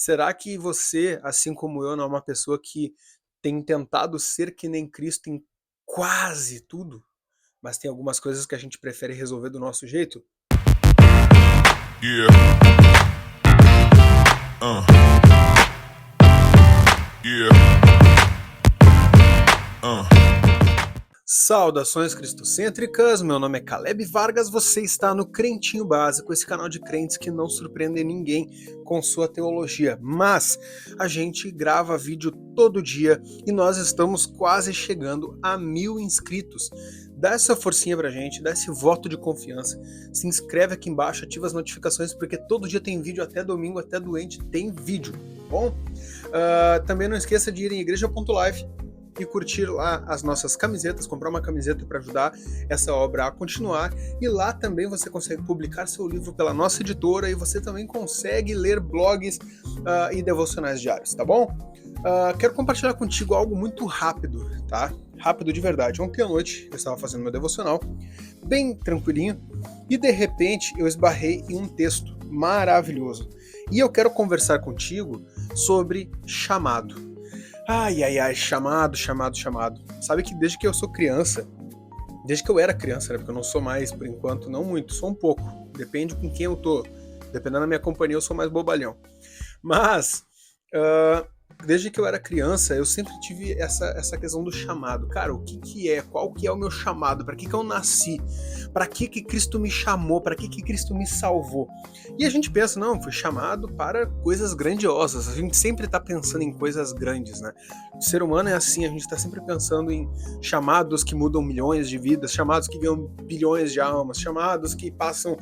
Será que você, assim como eu, não é uma pessoa que tem tentado ser que nem Cristo em quase tudo, mas tem algumas coisas que a gente prefere resolver do nosso jeito? Yeah. Uh. Yeah. Uh. Saudações cristocêntricas, meu nome é Caleb Vargas, você está no Crentinho Básico, esse canal de crentes que não surpreende ninguém com sua teologia, mas a gente grava vídeo todo dia e nós estamos quase chegando a 1000 inscritos. Dá essa forcinha pra gente, dá esse voto de confiança, se inscreve aqui embaixo, ativa as notificações porque todo dia tem vídeo, até domingo, até doente tem vídeo, tá bom? Também não esqueça de ir em igreja.life e curtir lá as nossas camisetas, comprar uma camiseta para ajudar essa obra a continuar. E lá também você consegue publicar seu livro pela nossa editora e você também consegue ler blogs e devocionais diários, tá bom? Quero compartilhar contigo algo muito rápido, tá? Rápido de verdade. Ontem à noite eu estava fazendo meu devocional, bem tranquilinho, e de repente eu esbarrei em um texto maravilhoso. E eu quero conversar contigo sobre chamado. Ai, ai, ai, chamado. Sabe que desde que eu sou criança, desde que eu era criança, né, porque eu não sou mais, por enquanto, não muito, sou um pouco, depende com quem eu tô, dependendo da minha companhia eu sou mais bobalhão, mas, desde que eu era criança, eu sempre tive essa questão do chamado. Cara, o que é? Qual que é o meu chamado? Para que eu nasci? Para que Cristo me chamou? Para que Cristo me salvou? E a gente pensa, não, fui chamado para coisas grandiosas. A gente sempre está pensando em coisas grandes, né? O ser humano é assim, a gente está sempre pensando em chamados que mudam milhões de vidas, chamados que ganham bilhões de almas, chamados que passam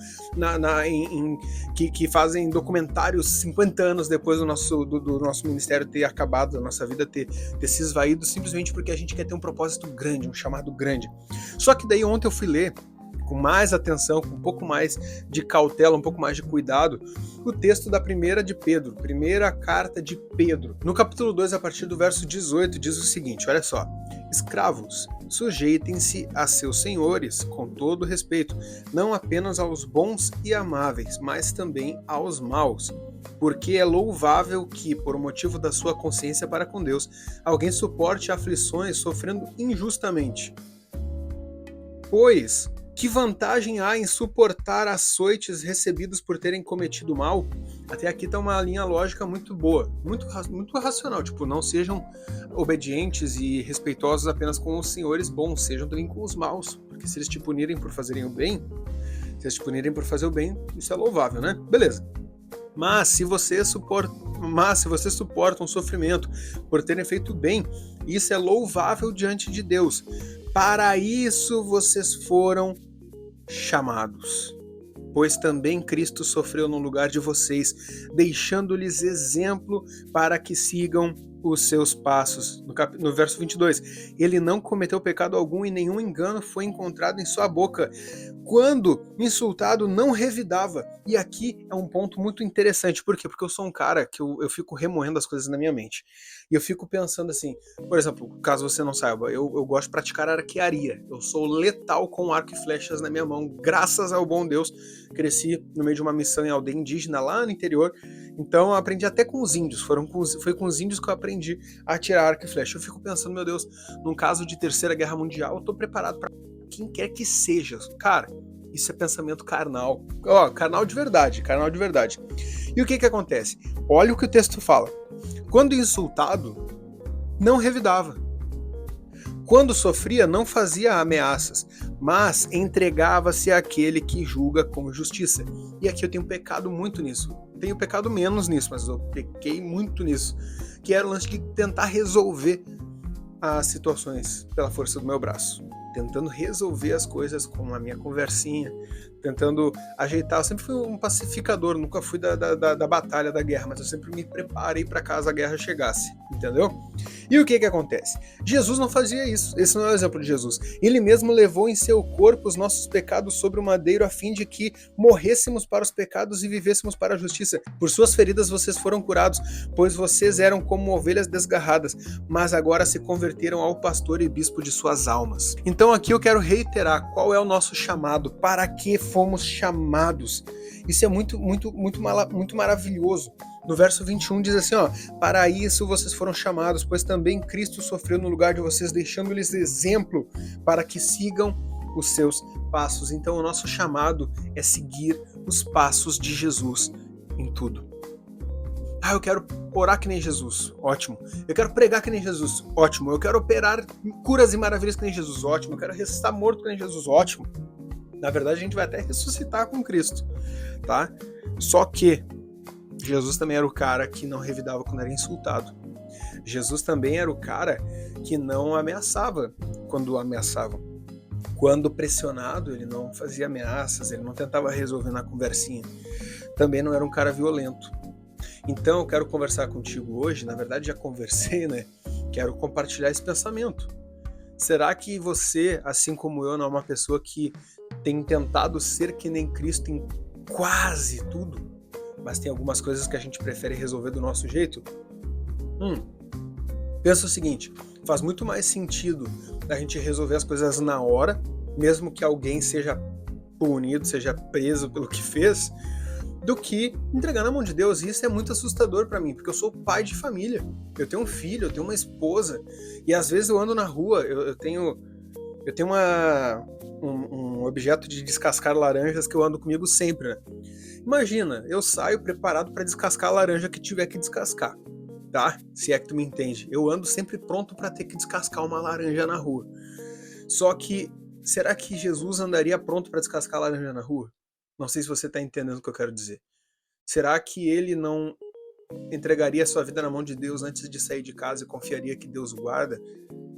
que fazem documentários 50 anos depois do nosso ministério ter acabado, da nossa vida ter se esvaído, simplesmente porque a gente quer ter um propósito grande, um chamado grande. Só que daí ontem eu fui ler com mais atenção, com um pouco mais de cautela, um pouco mais de cuidado, o texto da primeira carta de Pedro. No capítulo 2, a partir do verso 18, diz o seguinte, olha só: escravos, sujeitem-se a seus senhores com todo respeito, não apenas aos bons e amáveis, mas também aos maus. Porque é louvável que, por motivo da sua consciência para com Deus, alguém suporte aflições sofrendo injustamente. Pois, que vantagem há em suportar açoites recebidos por terem cometido mal? Até aqui está uma linha lógica muito boa, muito racional. Tipo, não sejam obedientes e respeitosos apenas com os senhores bons, sejam também com os maus. Porque se eles te punirem por fazerem o bem, se eles te punirem por fazer o bem, isso é louvável, né? Beleza. Mas se você suporta um sofrimento por terem feito bem, isso é louvável diante de Deus. Para isso vocês foram chamados. Pois também Cristo sofreu no lugar de vocês, deixando-lhes exemplo para que sigam os seus passos. No verso 22, ele não cometeu pecado algum e nenhum engano foi encontrado em sua boca. Quando insultado, não revidava. E aqui é um ponto muito interessante. Por quê? Porque eu sou um cara que eu fico remoendo as coisas na minha mente. E eu fico pensando assim, por exemplo, caso você não saiba, eu gosto de praticar arquearia. Eu sou letal com arco e flechas na minha mão. Graças ao bom Deus, cresci no meio de uma missão em aldeia indígena lá no interior. Então eu aprendi até com os índios. Foi com os índios que eu aprendi a atirar arco e flecha. Eu fico pensando, meu Deus, num caso de Terceira Guerra Mundial, eu tô preparado para quem quer que seja. Cara, isso é pensamento carnal. Carnal de verdade. E o que acontece? Olha o que o texto fala. Quando insultado, não revidava. Quando sofria, não fazia ameaças, mas entregava-se àquele que julga com justiça. E aqui eu tenho pecado muito nisso. Tenho pecado menos nisso, mas eu pequei muito nisso. Que era o lance de tentar resolver as situações pela força do meu braço. Tentando resolver as coisas com a minha conversinha, tentando ajeitar. Eu sempre fui um pacificador, nunca fui da batalha, da guerra, mas eu sempre me preparei para caso a guerra chegasse, entendeu? E o que acontece? Jesus não fazia isso. Esse não é o exemplo de Jesus. Ele mesmo levou em seu corpo os nossos pecados sobre o madeiro a fim de que morrêssemos para os pecados e vivêssemos para a justiça. Por suas feridas vocês foram curados, pois vocês eram como ovelhas desgarradas, mas agora se converteram ao pastor e bispo de suas almas. Então aqui eu quero reiterar qual é o nosso chamado, para que fomos chamados. Isso é muito maravilhoso. No verso 21 diz assim, ó, para isso vocês foram chamados, pois também Cristo sofreu no lugar de vocês, deixando-lhes exemplo para que sigam os seus passos. Então o nosso chamado é seguir os passos de Jesus em tudo. Ah, eu quero orar que nem Jesus, ótimo. Eu quero pregar que nem Jesus, ótimo. Eu quero operar curas e maravilhas que nem Jesus, ótimo. Eu quero ressuscitar morto que nem Jesus, ótimo. Na verdade, a gente vai até ressuscitar com Cristo, tá? Só que Jesus também era o cara que não revidava quando era insultado. Jesus também era o cara que não ameaçava quando ameaçavam. Quando pressionado, ele não fazia ameaças, ele não tentava resolver na conversinha. Também não era um cara violento. Então eu quero conversar contigo hoje, na verdade já conversei, né? Quero compartilhar esse pensamento. Será que você, assim como eu, não é uma pessoa que tem tentado ser que nem Cristo em quase tudo, mas tem algumas coisas que a gente prefere resolver do nosso jeito? Pensa o seguinte, faz muito mais sentido a gente resolver as coisas na hora, mesmo que alguém seja punido, seja preso pelo que fez, do que entregar na mão de Deus. E isso é muito assustador para mim, porque eu sou pai de família, eu tenho um filho, eu tenho uma esposa, e às vezes eu ando na rua, eu tenho um objeto de descascar laranjas que eu ando comigo sempre, né? Imagina, eu saio preparado para descascar a laranja que tiver que descascar, tá? Se é que tu me entende. Eu ando sempre pronto para ter que descascar uma laranja na rua. Só que, será que Jesus andaria pronto para descascar a laranja na rua? Não sei se você está entendendo o que eu quero dizer. Será que ele não entregaria a sua vida na mão de Deus antes de sair de casa e confiaria que Deus o guarda?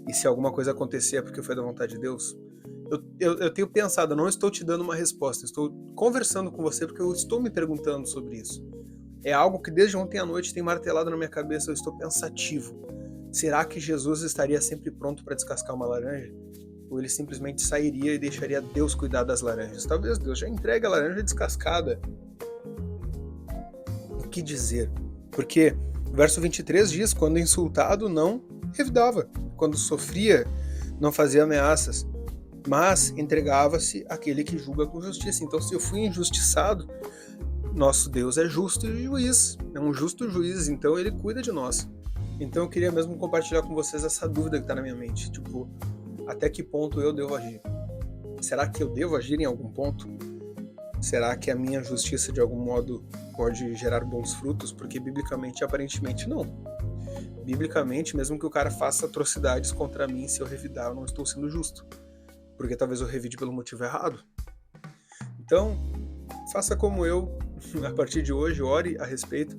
E se alguma coisa acontecer é porque foi da vontade de Deus? Eu tenho pensado, eu não estou te dando uma resposta, estou conversando com você porque eu estou me perguntando sobre isso. É algo que desde ontem à noite tem martelado na minha cabeça, eu estou pensativo. Será que Jesus estaria sempre pronto para descascar uma laranja? Ou ele simplesmente sairia e deixaria Deus cuidar das laranjas? Talvez Deus já entregue a laranja descascada. O que dizer? Porque o verso 23 diz, quando insultado não revidava, quando sofria não fazia ameaças, mas entregava-se àquele que julga com justiça. Então, se eu fui injustiçado, nosso Deus é justo e juiz, é um justo juiz, então ele cuida de nós. Então eu queria mesmo compartilhar com vocês essa dúvida que está na minha mente, tipo, até que ponto eu devo agir? Será que eu devo agir em algum ponto? Será que a minha justiça de algum modo pode gerar bons frutos? Porque biblicamente, aparentemente não. Biblicamente, mesmo que o cara faça atrocidades contra mim, se eu revidar, eu não estou sendo justo. Porque talvez eu revide pelo motivo errado. Então, faça como eu, a partir de hoje, ore a respeito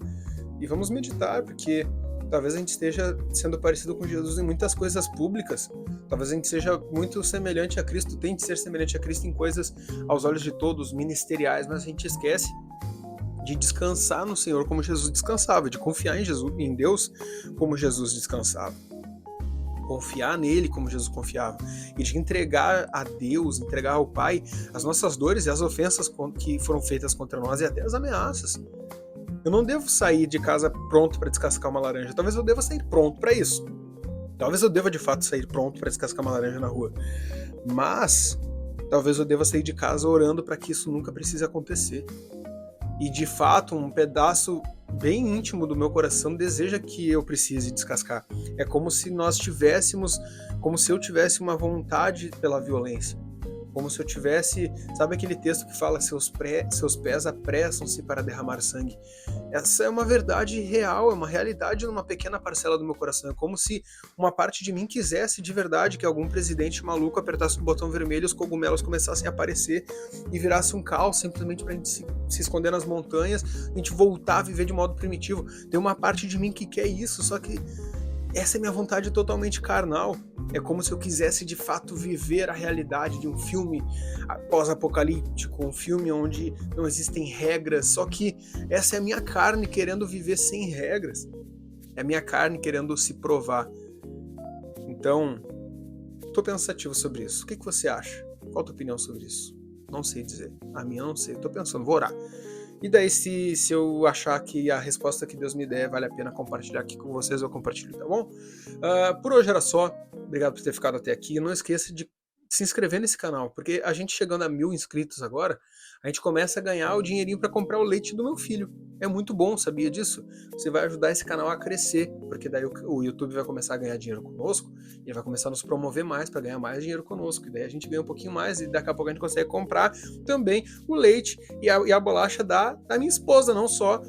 e vamos meditar, porque talvez a gente esteja sendo parecido com Jesus em muitas coisas públicas, talvez a gente seja muito semelhante a Cristo, tente ser semelhante a Cristo em coisas aos olhos de todos, ministeriais, mas a gente esquece de descansar no Senhor como Jesus descansava, de confiar em Jesus, em Deus como Jesus descansava. Confiar nele como Jesus confiava, e de entregar a Deus, entregar ao Pai as nossas dores e as ofensas que foram feitas contra nós e até as ameaças. Eu não devo sair de casa pronto para descascar uma laranja, talvez eu deva sair pronto para isso. Talvez eu deva de fato sair pronto para descascar uma laranja na rua, mas talvez eu deva sair de casa orando para que isso nunca precise acontecer. E de fato, um pedaço bem íntimo do meu coração deseja que eu precise descascar. É como se nós tivéssemos, como se eu tivesse uma vontade pela violência. Como se eu tivesse, sabe aquele texto que fala seus pés apressam-se para derramar sangue? Essa é uma verdade real, é uma realidade numa pequena parcela do meu coração. É como se uma parte de mim quisesse de verdade que algum presidente maluco apertasse o botão vermelho e os cogumelos começassem a aparecer e virasse um caos simplesmente para a gente se esconder nas montanhas, a gente voltar a viver de modo primitivo. Tem uma parte de mim que quer isso, só que essa é minha vontade totalmente carnal. É como se eu quisesse de fato viver a realidade de um filme pós-apocalíptico, um filme onde não existem regras, só que essa é a minha carne querendo viver sem regras. É a minha carne querendo se provar. Então, estou pensativo sobre isso. O que você acha? Qual a tua opinião sobre isso? Não sei dizer. A minha eu não sei. Estou pensando, vou orar. E daí, se eu achar que a resposta que Deus me der vale a pena compartilhar aqui com vocês, eu compartilho, tá bom? Por hoje era só. Obrigado por ter ficado até aqui. Não esqueça de se inscrever nesse canal, porque a gente chegando a 1000 inscritos agora, a gente começa a ganhar o dinheirinho para comprar o leite do meu filho. É muito bom, sabia disso? Você vai ajudar esse canal a crescer, porque daí o YouTube vai começar a ganhar dinheiro conosco e vai começar a nos promover mais para ganhar mais dinheiro conosco. E daí a gente ganha um pouquinho mais e daqui a pouco a gente consegue comprar também o leite e a bolacha da minha esposa, não só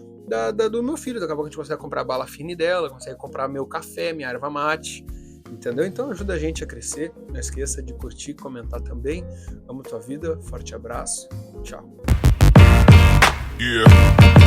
do meu filho. Daqui a pouco a gente consegue comprar a bala fine dela, consegue comprar meu café, minha erva mate. Entendeu? Então ajuda a gente a crescer. Não esqueça de curtir, comentar também. Amo tua vida. Forte abraço. Tchau. Yeah.